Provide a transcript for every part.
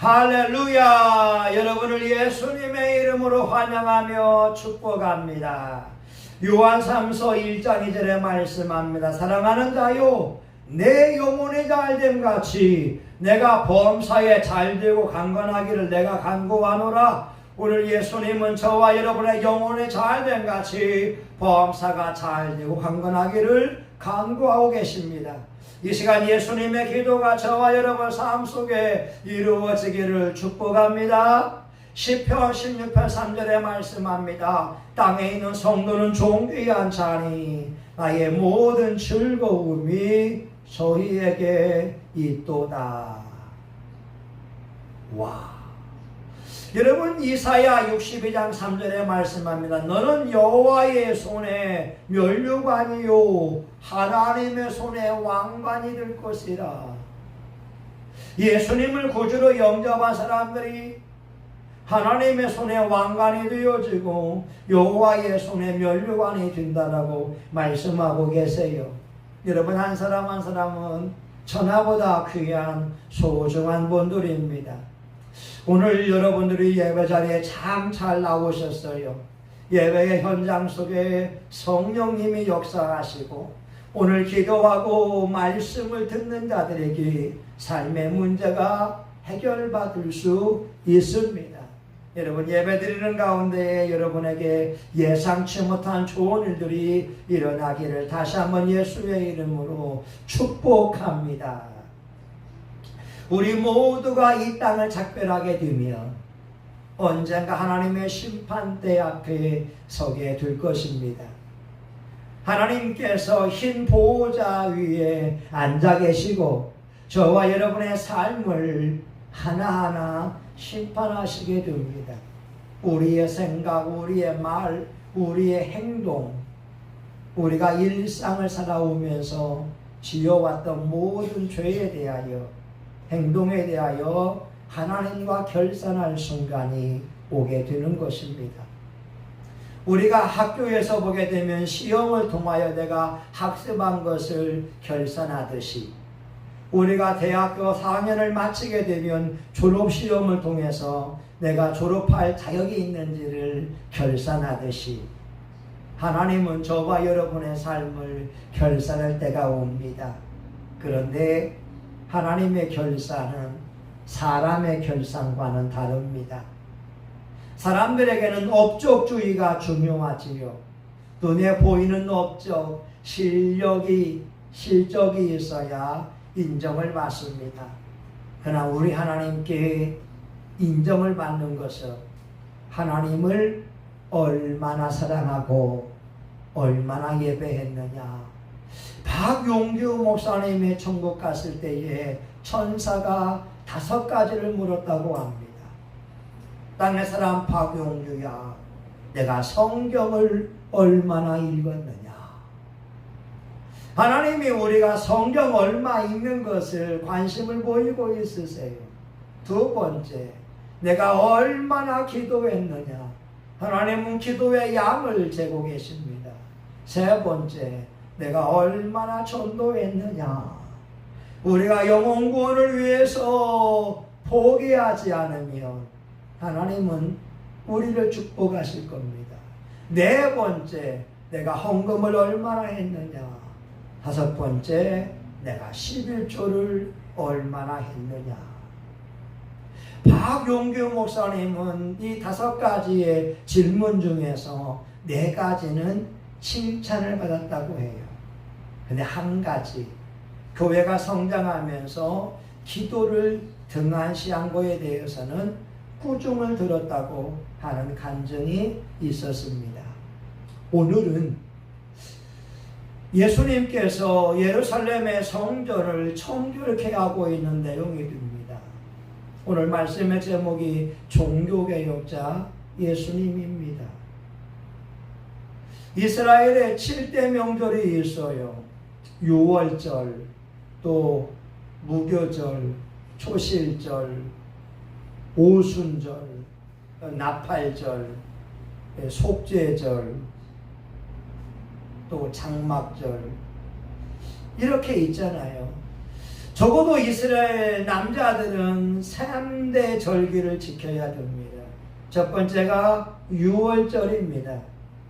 할렐루야! 여러분을 예수님의 이름으로 환영하며 축복합니다. 요한 3서 1장 2절에 말씀합니다. 사랑하는 자요, 내 영혼이 잘됨 같이 내가 범사에 잘되고 강건하기를 내가 간구하노라. 오늘 예수님은 저와 여러분의 영혼이 잘됨 같이 범사가 잘되고 강건하기를 간구하고 계십니다. 이 시간 예수님의 기도가 저와 여러분 삶 속에 이루어지기를 축복합니다. 시편 16편 3절에 말씀합니다. 땅에 있는 성도는 존귀한 자니 나의 모든 즐거움이 저희에게 있도다. 와! 여러분, 이사야 62장 3절에 말씀합니다. 너는 여호와의 손에 면류관이요 하나님의 손에 왕관이 될 것이라. 예수님을 구주로 영접한 사람들이 하나님의 손에 왕관이 되어지고 여호와의 손에 면류관이 된다라고 말씀하고 계세요. 여러분, 한 사람 한 사람은 천하보다 귀한 소중한 분들입니다. 오늘 여러분들이 예배 자리에 참 잘 나오셨어요. 예배의 현장 속에 성령님이 역사하시고 오늘 기도하고 말씀을 듣는 자들에게 삶의 문제가 해결받을 수 있습니다. 여러분, 예배 드리는 가운데 여러분에게 예상치 못한 좋은 일들이 일어나기를 다시 한번 예수의 이름으로 축복합니다. 우리 모두가 이 땅을 작별하게 되면 언젠가 하나님의 심판대 앞에 서게 될 것입니다. 하나님께서 흰 보호자 위에 앉아 계시고 저와 여러분의 삶을 하나하나 심판하시게 됩니다. 우리의 생각, 우리의 말, 우리의 행동, 우리가 일상을 살아오면서 지어왔던 모든 죄에 대하여 행동에 대하여 하나님과 결산할 순간이 오게 되는 것입니다. 우리가 학교에서 보게 되면 시험을 통하여 내가 학습한 것을 결산하듯이 우리가 대학교 4학년을 마치게 되면 졸업시험을 통해서 내가 졸업할 자격이 있는지를 결산하듯이 하나님은 저와 여러분의 삶을 결산할 때가 옵니다. 그런데 하나님의 결산은 사람의 결산과는 다릅니다. 사람들에게는 업적주의가 중요하지요. 눈에 보이는 업적, 실적이 있어야 인정을 받습니다. 그러나 우리 하나님께 인정을 받는 것은 하나님을 얼마나 사랑하고 얼마나 예배했느냐. 박용규 목사님이 천국 갔을 때에 천사가 5가지를 물었다고 합니다. 땅의 사람 박용규야, 내가 성경을 얼마나 읽었느냐. 하나님이 우리가 성경 얼마 읽는 것을 관심을 보이고 있으세요. 2번째, 내가 얼마나 기도했느냐. 하나님은 기도의 양을 재고 계십니다. 3번째, 내가 얼마나 전도했느냐. 우리가 영혼 구원을 위해서 포기하지 않으면 하나님은 우리를 축복하실 겁니다. 4번째, 내가 헌금을 얼마나 했느냐. 5번째, 내가 11조를 얼마나 했느냐. 박용규 목사님은 이 5가지의 질문 중에서 4가지는 칭찬을 받았다고 해요. 근데 한 가지, 교회가 성장하면서 기도를 등한시한 거에 대해서는 꾸중을 들었다고 하는 간증이 있었습니다. 오늘은 예수님께서 예루살렘의 성전을 청결케 하고 있는 내용이 됩니다. 오늘 말씀의 제목이 종교개혁자 예수님입니다. 이스라엘에 7대 명절이 있어요. 유월절, 또 무교절, 초실절, 오순절, 나팔절, 속죄절, 또 장막절, 이렇게 있잖아요. 적어도 이스라엘 남자들은 3대 절기를 지켜야 됩니다. 첫 번째가 유월절입니다.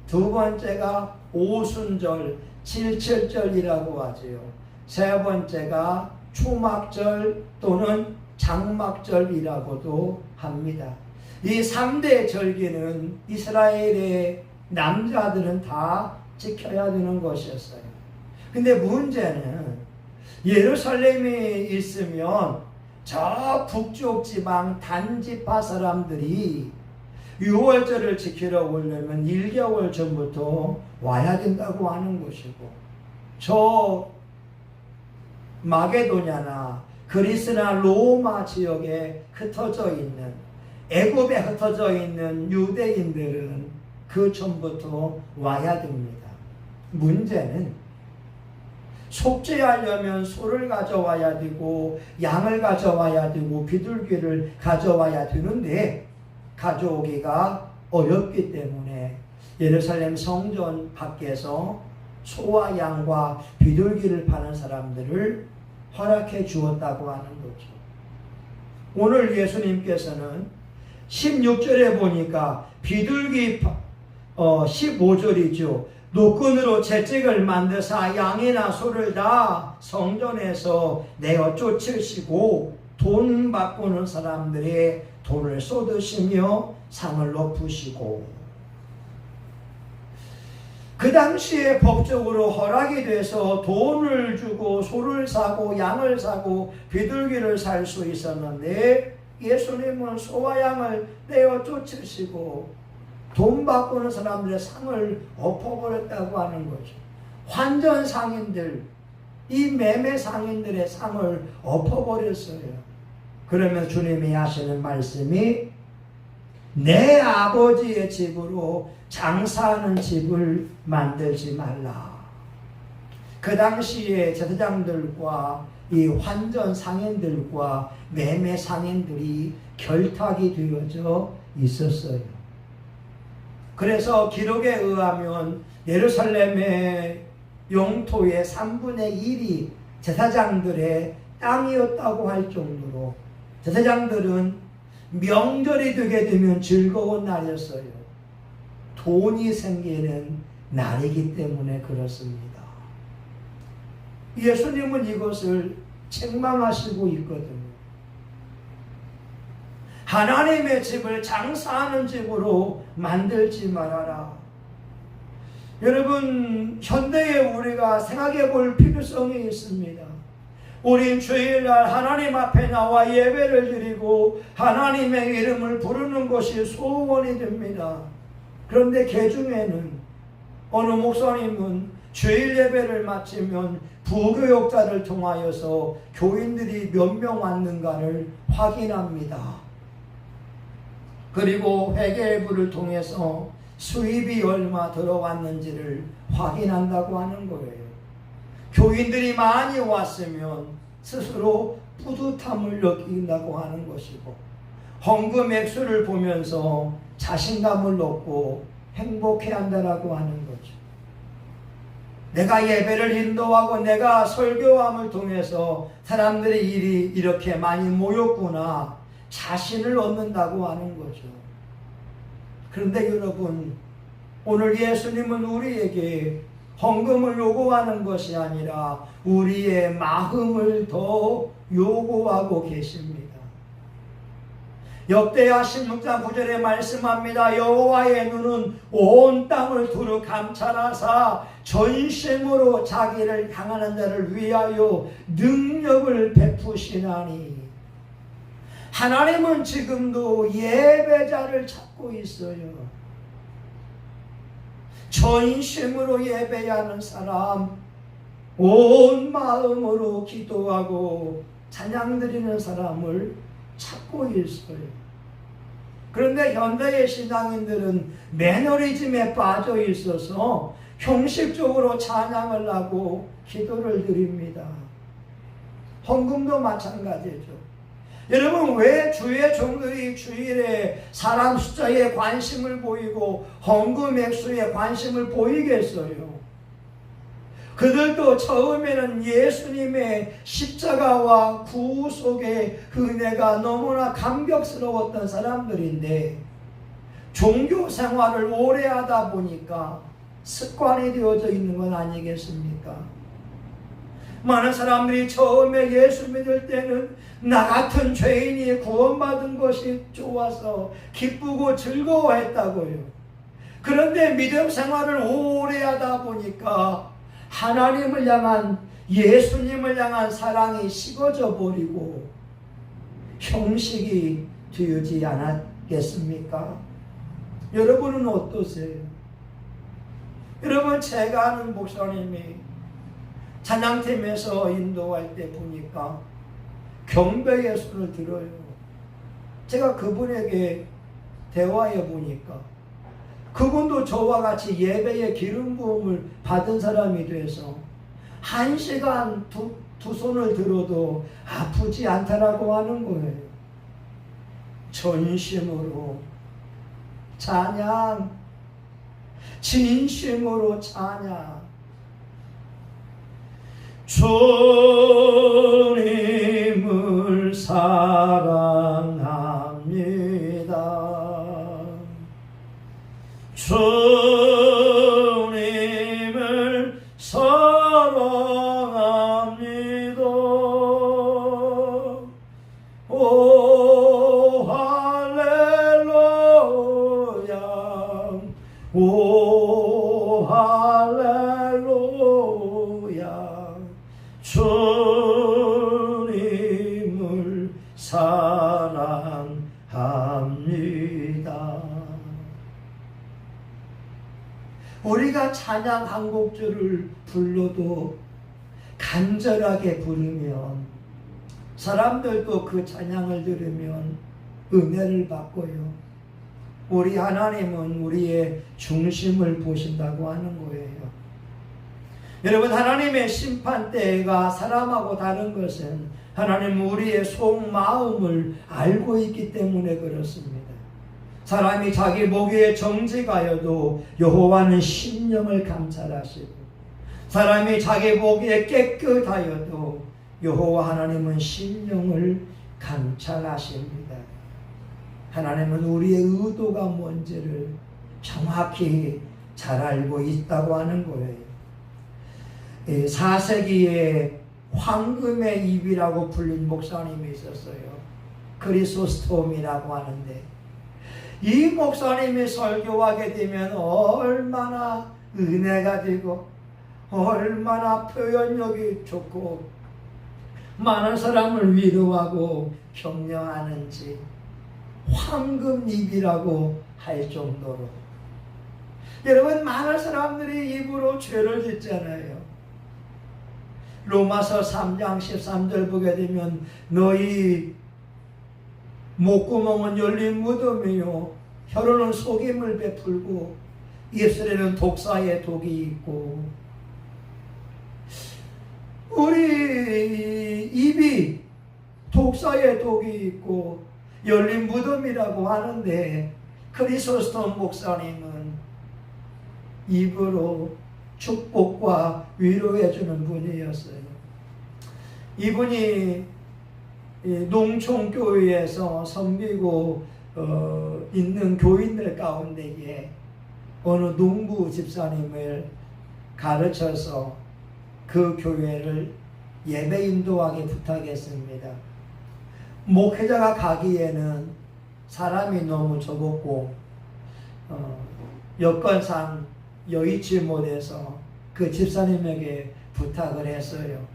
두 번째가 오순절, 칠칠절이라고 하지요. 세 번째가 초막절 또는 장막절이라고도 합니다. 이 3대 절기는 이스라엘의 남자들은 다 지켜야 되는 것이었어요. 근데 문제는 예루살렘에 있으면 저 북쪽 지방 단지파 사람들이 6월절을 지키러 오려면 1개월 전부터 와야 된다고 하는 것이고, 저 마게도냐나 그리스나 로마 지역에 흩어져 있는, 애굽에 흩어져 있는 유대인들은 그 전부터 와야 됩니다. 문제는 속죄하려면 소를 가져와야 되고 양을 가져와야 되고 비둘기를 가져와야 되는데 가져오기가 어렵기 때문에 예루살렘 성전 밖에서 소와 양과 비둘기를 파는 사람들을 허락해 주었다고 하는 거죠. 오늘 예수님께서는 16절에 보니까 비둘기 15절이죠. 노끈으로 채찍을 만드사 양이나 소를 다 성전에서 내어 쫓으시고 돈 바꾸는 사람들의 돈을 쏟으시며 상을 높으시고, 그 당시에 법적으로 허락이 돼서 돈을 주고 소를 사고 양을 사고 비둘기를 살 수 있었는데 예수님은 소와 양을 떼어 쫓으시고 돈 바꾸는 사람들의 상을 엎어버렸다고 하는 거죠. 환전 상인들, 이 매매 상인들의 상을 엎어버렸어요. 그러면 주님이 하시는 말씀이 내 아버지의 집으로 장사하는 집을 만들지 말라. 그 당시에 제사장들과 이 환전 상인들과 매매 상인들이 결탁이 되어져 있었어요. 그래서 기록에 의하면 예루살렘의 영토의 3분의 1이 제사장들의 땅이었다고 할 정도로 제사장들은 명절이 되게 되면 즐거운 날이었어요. 돈이 생기는 날이기 때문에 그렇습니다. 예수님은 이것을 책망하시고 있거든요. 하나님의 집을 장사하는 집으로 만들지 말아라. 여러분, 현대에 우리가 생각해 볼 필요성이 있습니다. 우린 주일날 하나님 앞에 나와 예배를 드리고 하나님의 이름을 부르는 것이 소원이 됩니다. 그런데 그 중에는 어느 목사님은 주일 예배를 마치면 부교육자를 통하여서 교인들이 몇 명 왔는가를 확인합니다. 그리고 회계부를 통해서 수입이 얼마 들어왔는지를 확인한다고 하는 거예요. 교인들이 많이 왔으면 스스로 뿌듯함을 느낀다고 하는 것이고, 헌금 액수를 보면서 자신감을 얻고 행복해한다라고 하는 거죠. 내가 예배를 인도하고 내가 설교함을 통해서 사람들의 일이 이렇게 많이 모였구나, 자신을 얻는다고 하는 거죠. 그런데 여러분, 오늘 예수님은 우리에게 헌금을 요구하는 것이 아니라 우리의 마음을 더 요구하고 계십니다. 역대하 16장 9절에 말씀합니다. 여호와의 눈은 온 땅을 두루 감찰하사 전심으로 자기를 향하는 자를 위하여 능력을 베푸시나니. 하나님은 지금도 예배자를 찾고 있어요. 전심으로 예배하는 사람, 온 마음으로 기도하고 찬양 드리는 사람을 찾고 있어요. 그런데 현대의 신앙인들은 매너리즘에 빠져 있어서 형식적으로 찬양을 하고 기도를 드립니다. 헌금도 마찬가지죠. 여러분, 왜 주의 종들이 주일에 사람 숫자에 관심을 보이고 헌금 액수에 관심을 보이겠어요? 그들도 처음에는 예수님의 십자가와 구속의 은혜가 너무나 감격스러웠던 사람들인데 종교 생활을 오래 하다 보니까 습관이 되어져 있는 건 아니겠습니까? 많은 사람들이 처음에 예수 믿을 때는 나 같은 죄인이 구원받은 것이 좋아서 기쁘고 즐거워했다고요. 그런데 믿음 생활을 오래 하다 보니까 하나님을 향한, 예수님을 향한 사랑이 식어져 버리고 형식이 되지 않았겠습니까? 여러분은 어떠세요? 여러분, 제가 아는 목사님이 찬양팀에서 인도할 때 보니까 경배의 손을 들어요. 제가 그분에게 대화해 보니까 그분도 저와 같이 예배의 기름 부음을 받은 사람이 돼서 1시간 두 손을 들어도 아프지 않다라고 하는 거예요. 전심으로 찬양, 진심으로 찬양. 주님을 사랑합니다. 주님을 사랑합니다. 오 할렐루야, 오 할렐루야. 주님을 사랑합니다. 우리가 찬양 한 곡줄을 불러도 간절하게 부르면 사람들도 그 찬양을 들으면 은혜를 받고요. 우리 하나님은 우리의 중심을 보신다고 하는 거예요. 여러분, 하나님의 심판대가 사람하고 다른 것은 하나님은 우리의 속마음을 알고 있기 때문에 그렇습니다. 사람이 자기 보기에 정직하여도 여호와는 심령을 감찰하시고, 사람이 자기 보기에 깨끗하여도 여호와 하나님은 심령을 감찰하십니다. 하나님은 우리의 의도가 뭔지를 정확히 잘 알고 있다고 하는 거예요. 4세기에 황금의 입이라고 불린 목사님이 있었어요. 크리소스톰이라고 하는데, 이 목사님이 설교하게 되면 얼마나 은혜가 되고 얼마나 표현력이 좋고 많은 사람을 위로하고 격려하는지 황금입이라고 할 정도로. 여러분, 많은 사람들이 입으로 죄를 짓잖아요. 로마서 3장 13절 보게 되면 너희 목구멍은 열린 무덤이요 혀로는 속임을 베풀고 입술에는 독사의 독이 있고. 우리 입이 독사의 독이 있고 열린 무덤이라고 하는데, 크리소스톰 목사님은 입으로 축복과 위로해주는 분이었어요. 이분이 농촌교회에서 섬기고 있는 교인들 가운데에 어느 농부 집사님을 가르쳐서 그 교회를 예배 인도하게 부탁했습니다. 목회자가 가기에는 사람이 너무 적었고 여건상 여의치 못해서 그 집사님에게 부탁을 했어요.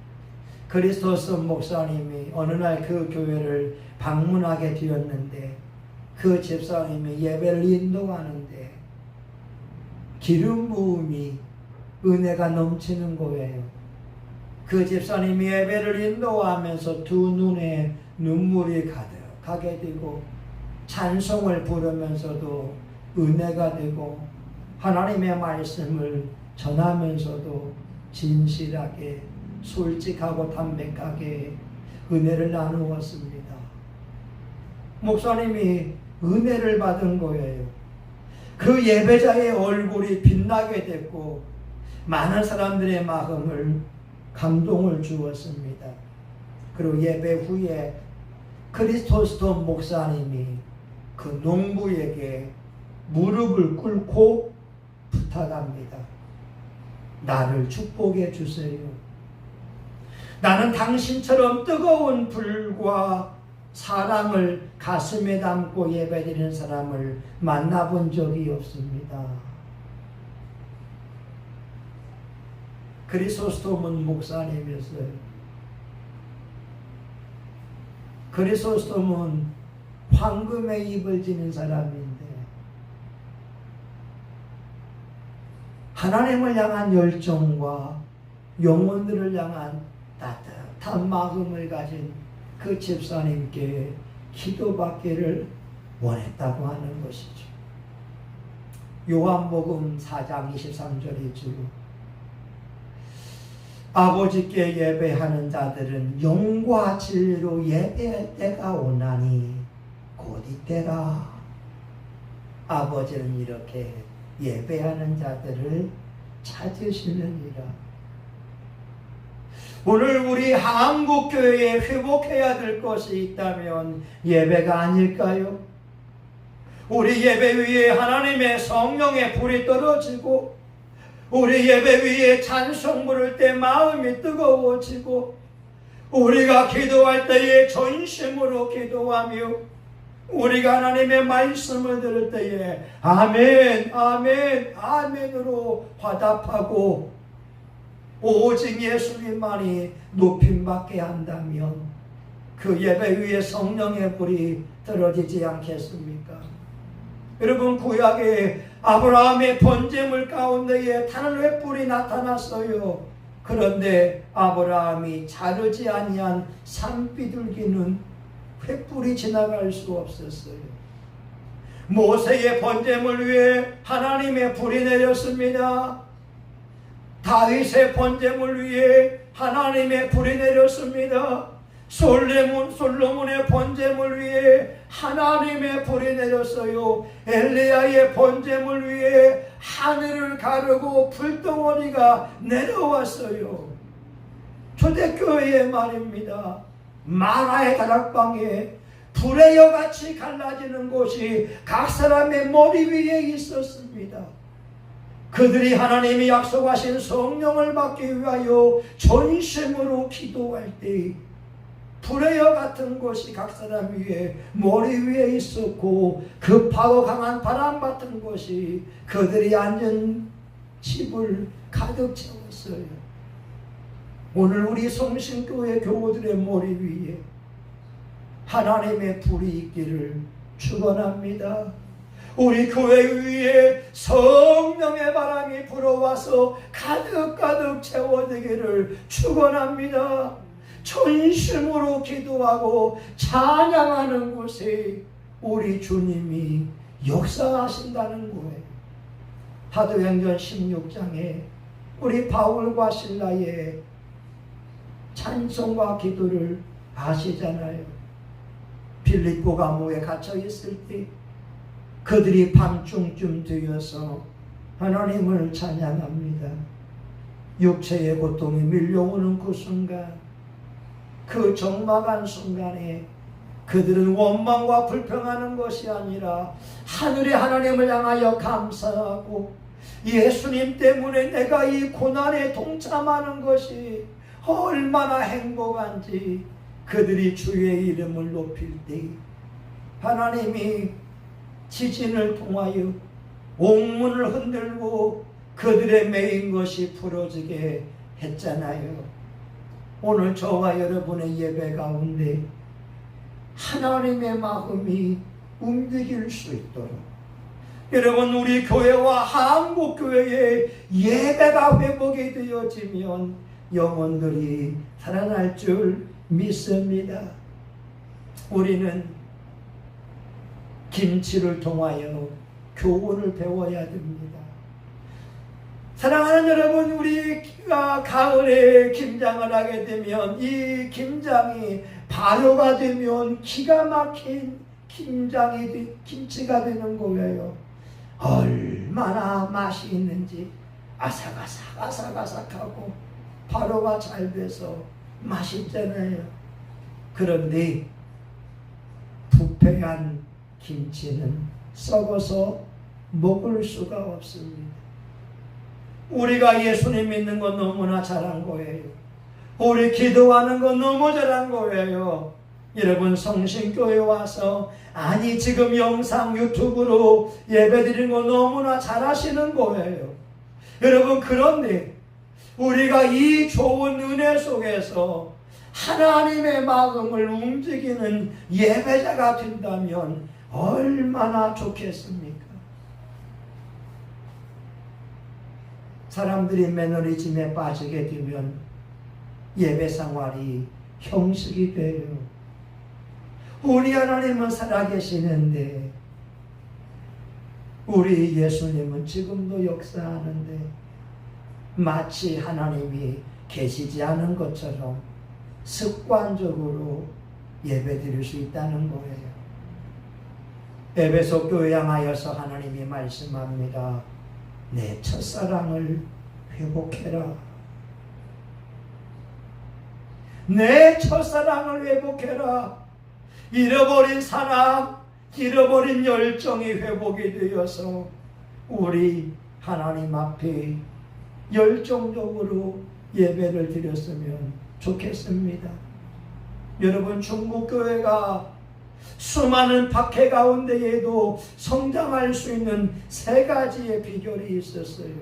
크리스토스 목사님이 어느 날 그 교회를 방문하게 되었는데, 그 집사님이 예배를 인도하는데 기름 부음이 은혜가 넘치는 거예요. 그 집사님이 예배를 인도하면서 두 눈에 눈물이 가득하게 되고 찬송을 부르면서도 은혜가 되고 하나님의 말씀을 전하면서도 진실하게 솔직하고 담백하게 은혜를 나누었습니다. 목사님이 은혜를 받은 거예요. 그 예배자의 얼굴이 빛나게 됐고 많은 사람들의 마음을 감동을 주었습니다. 그리고 예배 후에 크리스토스톤 목사님이 그 농부에게 무릎을 꿇고 부탁합니다. 나를 축복해 주세요. 나는 당신처럼 뜨거운 불과 사랑을 가슴에 담고 예배드리는 사람을 만나본 적이 없습니다. 크리소스톰은 목사님이었어요. 크리소스톰은 황금의 입을 지닌 사람인데 하나님을 향한 열정과 영혼들을 향한 따뜻한 마음을 가진 그 집사님께 기도받기를 원했다고 하는 것이죠. 요한복음 4장 23절이죠. 아버지께 예배하는 자들은 영과 진리로 예배할 때가 오나니 곧 이때라. 아버지는 이렇게 예배하는 자들을 찾으시느니라. 오늘 우리 한국교회에 회복해야 될 것이 있다면 예배가 아닐까요? 우리 예배 위에 하나님의 성령의 불이 떨어지고 우리 예배 위에 찬송 부를 때 마음이 뜨거워지고 우리가 기도할 때에 전심으로 기도하며 우리가 하나님의 말씀을 들을 때에 아멘, 아멘, 아멘으로 화답하고 오직 예수님만이 높임받게 한다면 그 예배 위에 성령의 불이 떨어지지 않겠습니까? 여러분, 구약에 아브라함의 번제물 가운데에 타는 횃불이 나타났어요. 그런데 아브라함이 자르지 아니한 산비둘기는 횃불이 지나갈 수 없었어요. 모세의 번제물 위에 하나님의 불이 내렸습니다. 다윗의 번제물 위에 하나님의 불이 내렸습니다. 솔로몬의 번제물 위에 하나님의 불이 내렸어요. 엘리야의 번제물 위에 하늘을 가르고 불덩어리가 내려왔어요. 초대교회의 말입니다. 만화의 다락방에 불의 여같이 갈라지는 곳이 각 사람의 머리 위에 있었습니다. 그들이 하나님이 약속하신 성령을 받기 위하여 전심으로 기도할 때 불의 여 같은 것이 각 사람 위에 머리 위에 있었고 급하고 강한 바람 같은 것이 그들이 앉은 집을 가득 채웠어요. 오늘 우리 성신교회 교우들의 머리 위에 하나님의 불이 있기를 축원합니다. 우리 교회 위에 성령의 바람이 불어와서 가득가득 채워지기를 축원합니다. 전심으로 기도하고 찬양하는 곳에 우리 주님이 역사하신다는 거예요. 사도행전 16장에 우리 바울과 실라의 찬송과 기도를 아시잖아요. 빌립보 감옥에 갇혀 있을 때 그들이 밤중쯤 되어서 하나님을 찬양합니다. 육체의 고통이 밀려오는 그 순간, 그 적막한 순간에 그들은 원망과 불평하는 것이 아니라 하늘의 하나님을 향하여 감사하고 예수님 때문에 내가 이 고난에 동참하는 것이 얼마나 행복한지 그들이 주의 이름을 높일 때 하나님이 지진을 통하여 옥문을 흔들고 그들의 매인 것이 풀어지게 했잖아요. 오늘 저와 여러분의 예배 가운데 하나님의 마음이 움직일 수 있도록 여러분, 우리 교회와 한국교회의 예배가 회복이 되어지면 영혼들이 살아날 줄 믿습니다. 우리는 김치를 통하여 교훈을 배워야 됩니다. 사랑하는 여러분, 우리가 가을에 김장을 하게 되면 이 김장이 발효가 되면 기가 막힌 김치가 되는 거예요. 얼마나 맛이 있는지, 아삭아삭하고 발효가 잘 돼서 맛있잖아요. 그런데 부패한 김치는 썩어서 먹을 수가 없습니다. 우리가 예수님 믿는 건 너무나 잘한 거예요. 우리 기도하는 건 너무 잘한 거예요. 여러분 성신교회 와서 아니 지금 영상 유튜브로 예배드리는 거 너무나 잘하시는 거예요. 여러분 그런데 우리가 이 좋은 은혜 속에서 하나님의 마음을 움직이는 예배자가 된다면 얼마나 좋겠습니까? 사람들이 매너리즘에 빠지게 되면 예배 생활이 형식이 돼요. 우리 하나님은 살아계시는데 우리 예수님은 지금도 역사하는데 마치 하나님이 계시지 않은 것처럼 습관적으로 예배드릴 수 있다는 거예요. 에베소 교회 향하여서 하나님이 말씀합니다. 내 첫사랑을 회복해라. 내 첫사랑을 회복해라. 잃어버린 사랑, 잃어버린 열정이 회복이 되어서 우리 하나님 앞에 열정적으로 예배를 드렸으면 좋겠습니다. 여러분 중국교회가 수많은 박해 가운데에도 성장할 수 있는 세 가지의 비결이 있었어요.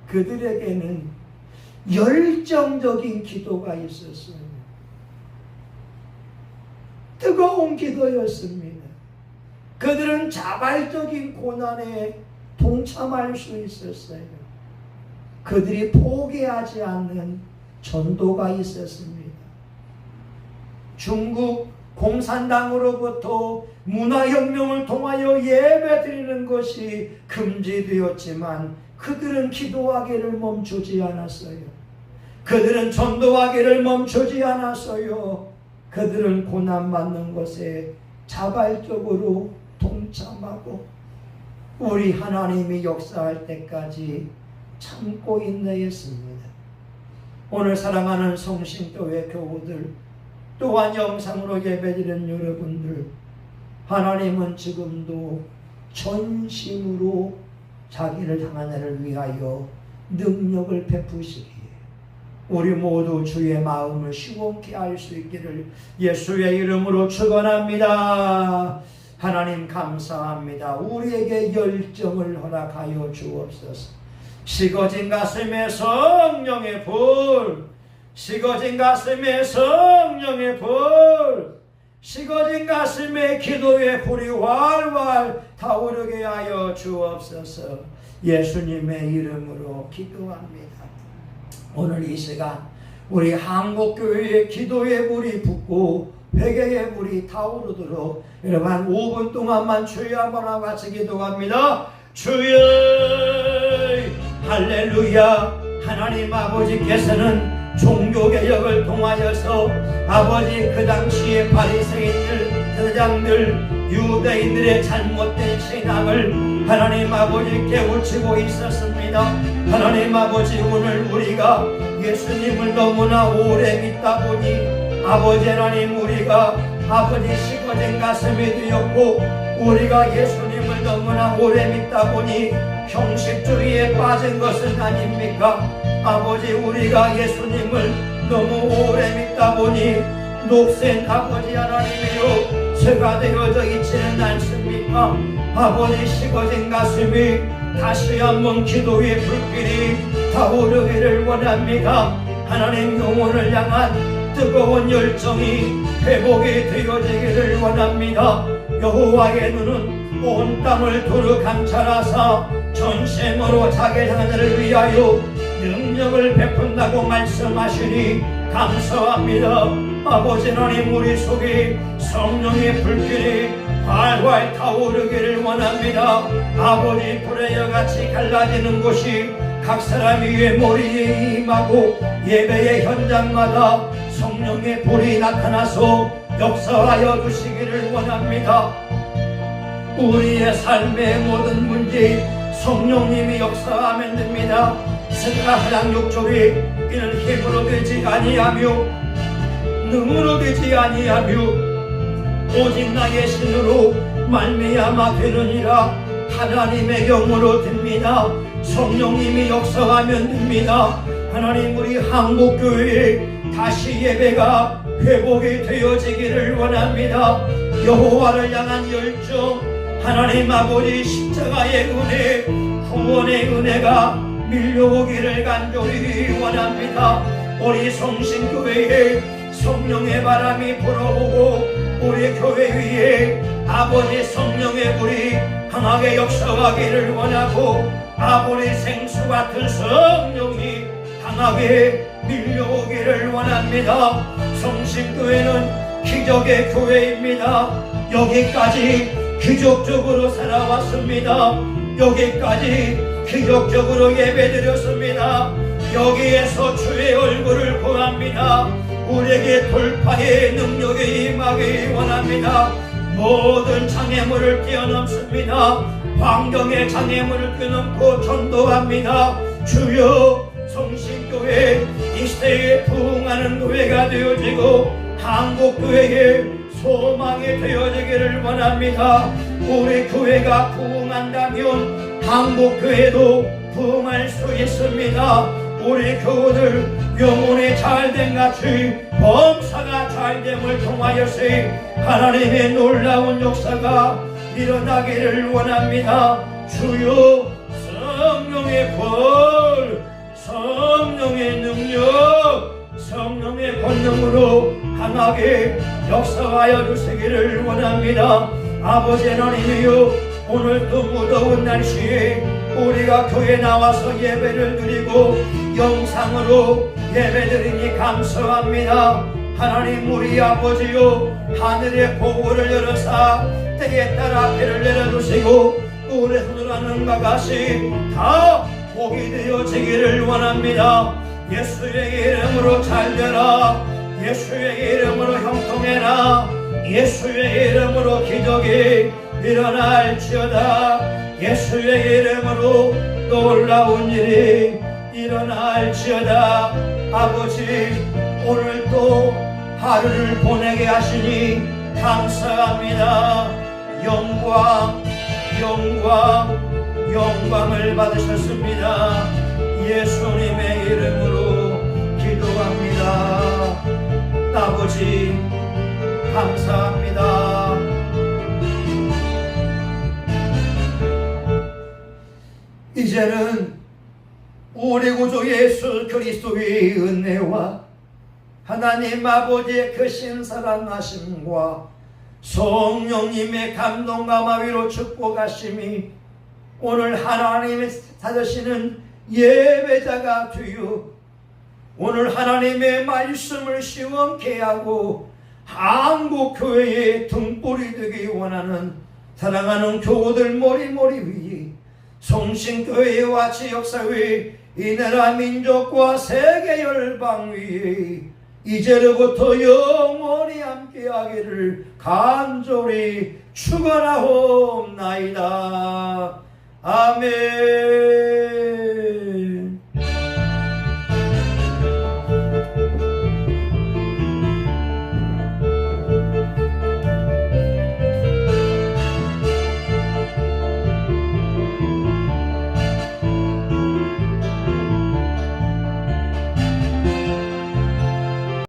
그들에게는 열정적인 기도가 있었어요. 뜨거운 기도였습니다. 그들은 자발적인 고난에 동참할 수 있었어요. 그들이 포기하지 않는 전도가 있었습니다. 중국 공산당으로부터 문화혁명을 통하여 예배드리는 것이 금지되었지만 그들은 기도하기를 멈추지 않았어요. 그들은 전도하기를 멈추지 않았어요. 그들은 고난받는 것에 자발적으로 동참하고 우리 하나님이 역사할 때까지 참고 인내했습니다. 오늘 사랑하는 성신교회 교우들 또한 영상으로 예배드리는 여러분들 하나님은 지금도 전심으로 자기를 향한 자를 위하여 능력을 베푸시기에 우리 모두 주의 마음을 시원케 할 수 있기를 예수의 이름으로 축원합니다. 하나님 감사합니다. 우리에게 열정을 허락하여 주옵소서. 식어진 가슴에 성령의 불, 식어진 가슴에 성령의 불, 식어진 가슴에 기도의 불이 활활 타오르게 하여 주옵소서. 예수님의 이름으로 기도합니다. 오늘 이 시간 우리 한국교회의 기도의 불이 붙고 회개의 불이 타오르도록 여러분 한 5분 동안만 주여 한번 같이 기도합니다. 주여 할렐루야. 하나님 아버지께서는 종교개혁을 통하여서 아버지 그 당시에 바리새인들, 대장들, 유대인들의 잘못된 신앙을 하나님 아버지 깨우치고 있었습니다. 하나님 아버지 오늘 우리가 예수님을 너무나 오래 믿다 보니 아버지 하나님 우리가 아버지 식어진 가슴이 되었고 우리가 예수님을 너무나 오래 믿다 보니 형식주의에 빠진 것은 아닙니까? 아버지 우리가 예수님을 너무 오래 믿다 보니 녹슨 아버지 하나님이요 죄가 되어져 있지는 않습니까? 아버지 식어진 가슴이 다시 한번 기도의 불길이 타오르기를 원합니다. 하나님 영혼을 향한 뜨거운 열정이 회복이 되어지기를 원합니다. 여호와의 눈은 온 땅을 두루 감찰하사 전심으로 자기 자녀를 위하여 능력을 베푼다고 말씀하시니 감사합니다. 아버지 하나님 우리 속에 성령의 불길이 활활 타오르기를 원합니다. 아버지 불의 여같이 갈라지는 곳이 각 사람 위에 머리에 임하고 예배의 현장마다 성령의 불이 나타나서 역사하여 주시기를 원합니다. 우리의 삶의 모든 문제 성령님이 역사하면 됩니다. 생각하는 욕조리 이는 힘으로 되지 아니하며 능으로 되지 아니하며 오직 나의 신으로 말미암아 되느니라. 하나님의 영으로 됩니다. 성령님이 역사하면 됩니다. 하나님, 우리 한국교회에 다시 예배가 회복이 되어지기를 원합니다. 여호와를 향한 열정, 하나님 아버지 십자가의 은혜, 구원의 은혜가 밀려오기를 간절히 원합니다. 우리 성신교회에 성령의 바람이 불어오고 우리 교회 위에 아버지 성령의 불이 강하게 역사하기를 원하고 아버지 생수 같은 성령이 강하게 밀려오기를 원합니다. 성신교회는 기적의 교회입니다. 여기까지 기적적으로 살아왔습니다. 여기까지 기적적으로 예배드렸습니다. 여기에서 주의 얼굴을 구합니다. 우리에게 돌파의 능력이 임하기 원합니다. 모든 장애물을 뛰어넘습니다. 환경의 장애물을 뛰어넘고 전도합니다. 주여, 성신교회 이 시대에 부흥하는 교회가 되어지고 한국교회의 소망이 되어지기를 원합니다. 우리 교회가 부흥한다면 한국교회도 부흥할 수 있습니다. 우리 교우들 영혼이 잘된 같이 범사가 잘됨을 통하여서 하나님의 놀라운 역사가 일어나기를 원합니다. 주여, 성령의 불, 성령의 능력, 성령의 권능으로 강하게 역사하여 주시기를 원합니다. 아버지 하나님이여, 오늘도 무더운 날씨에 우리가 교회에 나와서 예배를 드리고 영상으로 예배드리니 감사합니다. 하나님, 우리 아버지요, 하늘의 보고를 열어사 때에 따라 비를 내려주시고 우리 손을 하는 바 같이 다 복이 되어지기를 원합니다. 예수의 이름으로 잘되라. 예수의 이름으로 형통해라. 예수의 이름으로 기적이 일어날지어다. 예수의 이름으로 놀라운 일이 일어날지어다. 아버지, 오늘 또 하루를 보내게 하시니 감사합니다. 영광, 영광, 영광을 받으셨습니다. 예수님의 이름으로 기도합니다. 아버지, 감사합니다. 이제는 우리 구주 예수 그리스도의 은혜와 하나님 아버지의 크신 사랑하심과 성령님의 감동과 마위로 축복하심이 오늘 하나님이 찾으시는 예배자가 되어 오늘 하나님의 말씀을 시원케 하고 한국교회의 등불이 되기 원하는 사랑하는 교우들 머리머리 위에 성신교회와 지역사회 이 나라 민족과 세계 열방 위에 이제로부터 영원히 함께하기를 간절히 축원하옵나이다. 아멘.